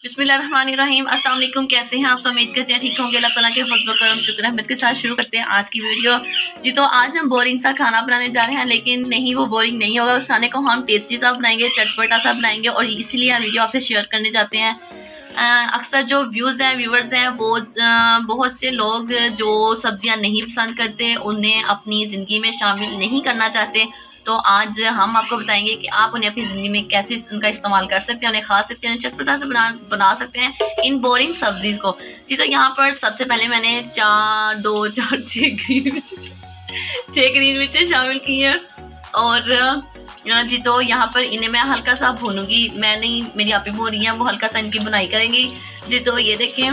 बिस्मिल्लाहिर्रहमानिर्रहीम। अस्सलाम वालेकुम। कैसे हैं आप सब? उम्मीद करते हैं ठीक होंगे। अल्लाह ताला के फज़ल व करम शुक्र रहमत के साथ शुरू करते हैं आज की वीडियो जी। तो आज हम बोरिंग सा खाना बनाने जा रहे हैं, लेकिन नहीं, वो बोरिंग नहीं होगा। उस खाने को हम टेस्टी सा बनाएंगे, चटपटा सा बनाएंगे, और इसीलिए हम वीडियो आपसे शेयर करने जाते हैं। अक्सर जो व्यूवर्स हैं वो बहुत से लोग जो सब्जियां नहीं पसंद करते, उन्हें अपनी ज़िंदगी में शामिल नहीं करना चाहते। तो आज हम आपको बताएंगे कि आप उन्हें अपनी ज़िंदगी में कैसे उनका इस्तेमाल कर सकते हैं, उन्हें खा सकते हैं, चटपटा से बना सकते हैं इन बोरिंग सब्जी को जी। तो यहाँ पर सबसे पहले मैंने 6 ग्रीन मिर्चें शामिल की हैं, और जी तो यहाँ पर इन्हें मैं हल्का सा भूनूंगी। मैं नहीं, मेरी आपी भून रही हैं, वो हल्का सा इनकी बुनाई करेंगी जी। तो ये देखें,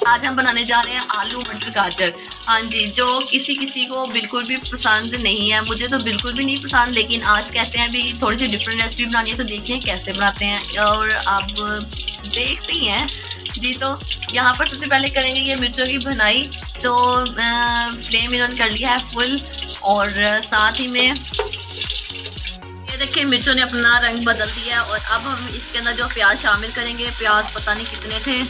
आज हम बनाने जा रहे हैं आलू मटर गाजर। हाँ जी, जो किसी को बिल्कुल भी पसंद नहीं है, मुझे तो बिल्कुल भी नहीं पसंद, लेकिन आज कहते हैं भी थोड़ी सी डिफरेंट रेसिपी बनानी है, तो देखिए कैसे बनाते हैं और आप देखते ही हैं जी। तो यहाँ पर सबसे पहले करेंगे ये मिर्चों की भुनाई। तो फ्लेम इन्होंने कर लिया है फुल, और साथ ही में ये देखिए मिर्चों ने अपना रंग बदल दिया है। और अब हम इसके अंदर जो प्याज शामिल करेंगे, प्याज पता नहीं कितने थे,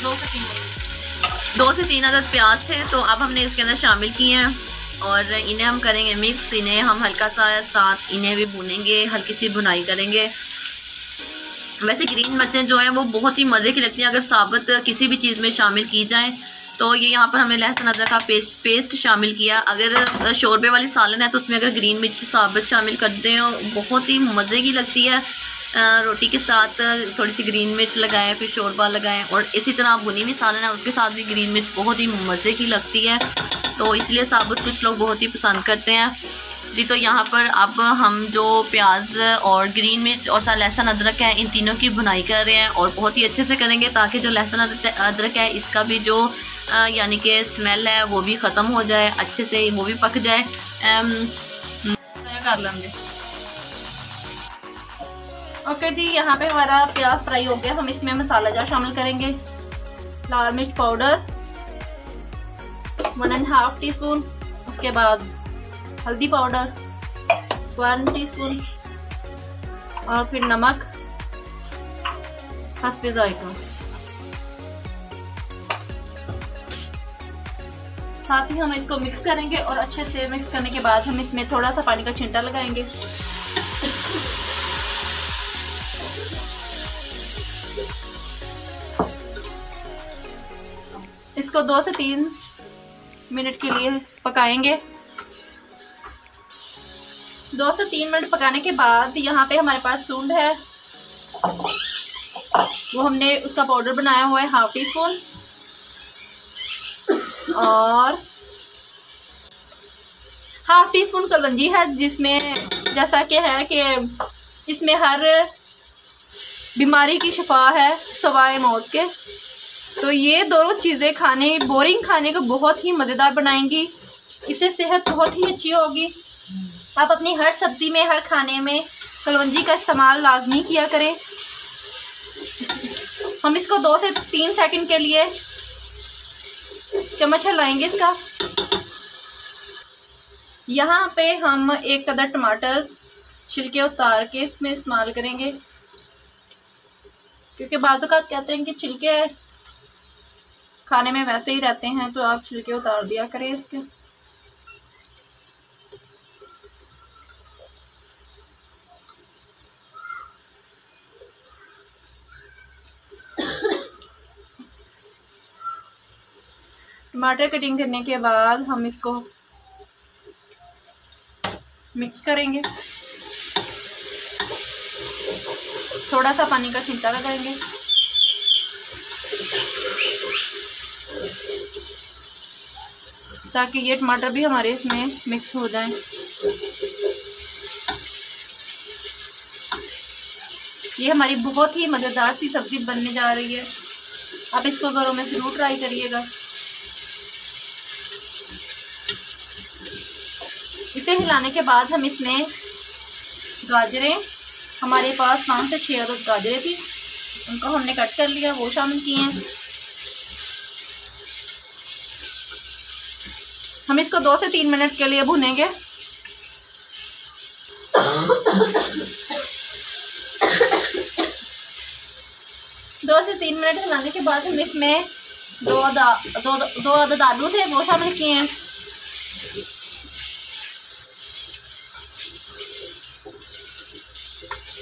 2 से 3 अदद प्याज थे। तो अब हमने इसके अंदर शामिल किए हैं, और इन्हें हम करेंगे मिक्स। इन्हें हम हल्का सा साथ इन्हें भी भूनेंगे, हल्की सी भुनाई करेंगे। वैसे ग्रीन मिर्चें जो हैं वो बहुत ही मज़े की लगती हैं अगर साबुत किसी भी चीज़ में शामिल की जाएँ। तो ये यहाँ पर हमने लहसुन अदरक का पेस्ट शामिल किया। अगर शोरबे वाली सालन है तो उसमें अगर ग्रीन मिर्च साबुत शामिल कर दें, बहुत ही मज़े की लगती है। रोटी के साथ थोड़ी सी ग्रीन मिर्च लगाएं, फिर शोरबा लगाएं, और इसी तरह भुनी हुई सालन है उसके साथ भी ग्रीन मिर्च बहुत ही मज़े की लगती है। तो इसलिए साबुत कुछ लोग बहुत ही पसंद करते हैं जी। तो यहाँ पर अब हम जो प्याज और ग्रीन मिर्च और साथ लहसुन अदरक है, इन तीनों की भुनाई कर रहे हैं, और बहुत ही अच्छे से करेंगे ताकि जो लहसुन अदरक है इसका भी जो यानी कि स्मेल है वो भी ख़त्म हो जाए, अच्छे से वो भी पक जाए। कर लेंगे। ओके जी, यहाँ पे हमारा प्याज फ्राई हो गया। हम इसमें मसाला जार शामिल करेंगे। लाल मिर्च पाउडर 1.5 टीस्पून, उसके बाद हल्दी पाउडर 1 टीस्पून, और फिर नमक हस्बे जायका। साथ ही हम इसको मिक्स करेंगे, और अच्छे से मिक्स करने के बाद हम इसमें थोड़ा सा पानी का छिंटा लगाएंगे। इसको 2 से 3 मिनट के लिए पकाएंगे। 2 से 3 मिनट पकाने के बाद यहाँ पे हमारे पास सूंड है, वो हमने उसका पाउडर बनाया हुआ है 1/2 टीस्पून, और 1/2 टीस्पून कलौंजी है, जिसमें जैसा कि है कि इसमें हर बीमारी की शिफा है सवाए मौत के। तो ये दोनों चीज़ें बोरिंग खाने को बहुत ही मज़ेदार बनाएंगी। इससे सेहत बहुत ही अच्छी होगी। आप अपनी हर सब्ज़ी में, हर खाने में कलौंजी का इस्तेमाल लाजमी किया करें। हम इसको 2 से 3 सेकंड के लिए चम्मच हिलाएंगे इसका। यहाँ पे हम 1 कदर टमाटर छिलके उतार के इसमें इस्तेमाल करेंगे, क्योंकि बाज़ औक़ात कहते हैं कि छिलके खाने में वैसे ही रहते हैं, तो आप छिलके उतार दिया करें इसके। टमाटर कटिंग करने के बाद हम इसको मिक्स करेंगे, थोड़ा सा पानी का छिंटा लगाएंगे। ताकि ये टमाटर भी हमारे इसमें मिक्स हो जाएं। ये हमारी बहुत ही मज़ेदार सी सब्ज़ी बनने जा रही है। आप इसको घरों में ज़रूर ट्राई करिएगा। इसे हिलाने के बाद हम इसमें गाजरें, हमारे पास 5 से 6 अदद गाजरें थी, उनको हमने कट कर लिया, वो शामिल किए हैं। हम इसको 2 से 3 मिनट के लिए भूनेंगे। 2 से 3 मिनट हिलाने के बाद हम इसमें दो अदद आलू थे वो शामिल किए हैं।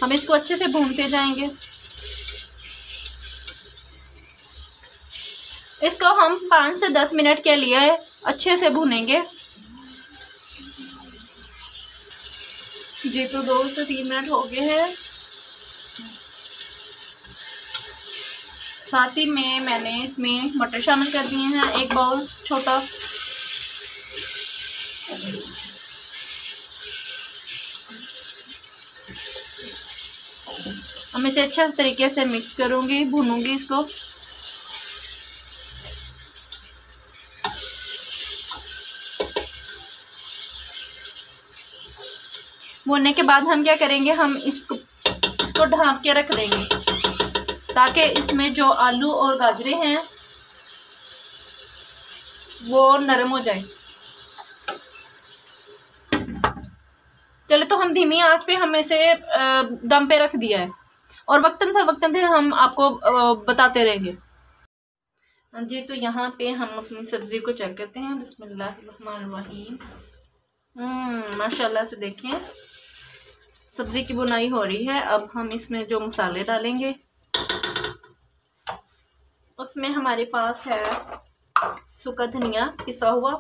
हम इसको अच्छे से भूनते जाएंगे। इसको हम 5 से 10 मिनट के लिए अच्छे से भूनेंगे। जी तो 2 से 3 मिनट हो गए हैं। साथ ही में मैंने इसमें मटर शामिल कर दिए हैं, 1 बाउल छोटा। हम इसे अच्छे तरीके से मिक्स करूंगी, भूनूंगी इसको। भूनने के बाद हम क्या करेंगे, हम इसको ढाँप के रख देंगे ताकि इसमें जो आलू और गाजरे हैं वो नरम हो जाए। चले तो हम धीमी आंच पे हम इसे दम पे रख दिया है और वक्तन फिर हम आपको बताते रहेंगे। जी तो यहाँ पे हम अपनी सब्ज़ी को चेक करते हैं। बिस्मिल्लाहिर्रहमानिर्रहीम। माशाल्लाह से देखें सब्ज़ी की बुनाई हो रही है। अब हम इसमें जो मसाले डालेंगे उसमें हमारे पास है सूखा धनिया पिसा हुआ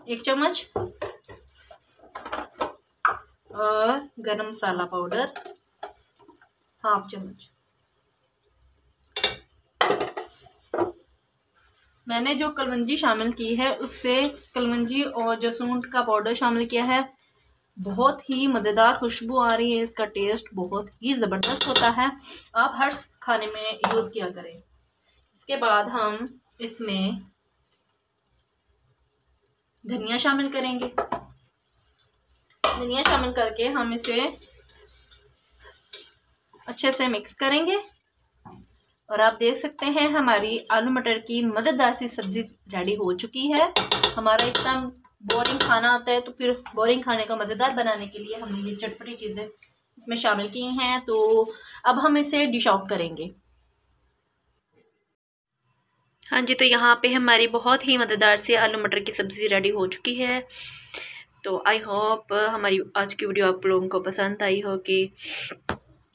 1 चम्मच और गरम मसाला पाउडर 1/2 चम्मच। मैंने जो कलवंजी शामिल की है उससे कलवंजी और जसून का पाउडर शामिल किया है। बहुत ही मज़ेदार खुशबू आ रही है, इसका टेस्ट बहुत ही ज़बरदस्त होता है। आप हर खाने में यूज़ किया करें। इसके बाद हम इसमें धनिया शामिल करेंगे। धनिया शामिल करके हम इसे अच्छे से मिक्स करेंगे और आप देख सकते हैं हमारी आलू मटर की मज़ेदार सी सब्ज़ी रेडी हो चुकी है। हमारा एकदम बोरिंग खाना आता है तो फिर बोरिंग खाने का मज़ेदार बनाने के लिए हमने ये चटपटी चीज़ें इसमें शामिल की हैं। तो अब हम इसे डिश आउट करेंगे। हाँ जी तो यहाँ पे हमारी बहुत ही मज़ेदार सी आलू मटर की सब्ज़ी रेडी हो चुकी है। तो आई होप हमारी आज की वीडियो आप लोगों को पसंद आई हो कि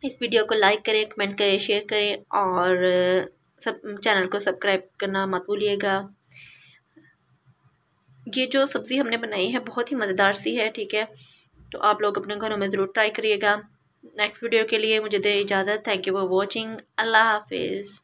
इस वीडियो को लाइक करें, कमेंट करें, शेयर करें और चैनल को सब्सक्राइब करना मत भूलिएगा। ये जो सब्ज़ी हमने बनाई है बहुत ही मज़ेदार सी है, ठीक है। तो आप लोग अपने घरों में ज़रूर ट्राई करिएगा। नेक्स्ट वीडियो के लिए मुझे दे इजाज़त। Thank you for watching. अल्लाह हाफिज़।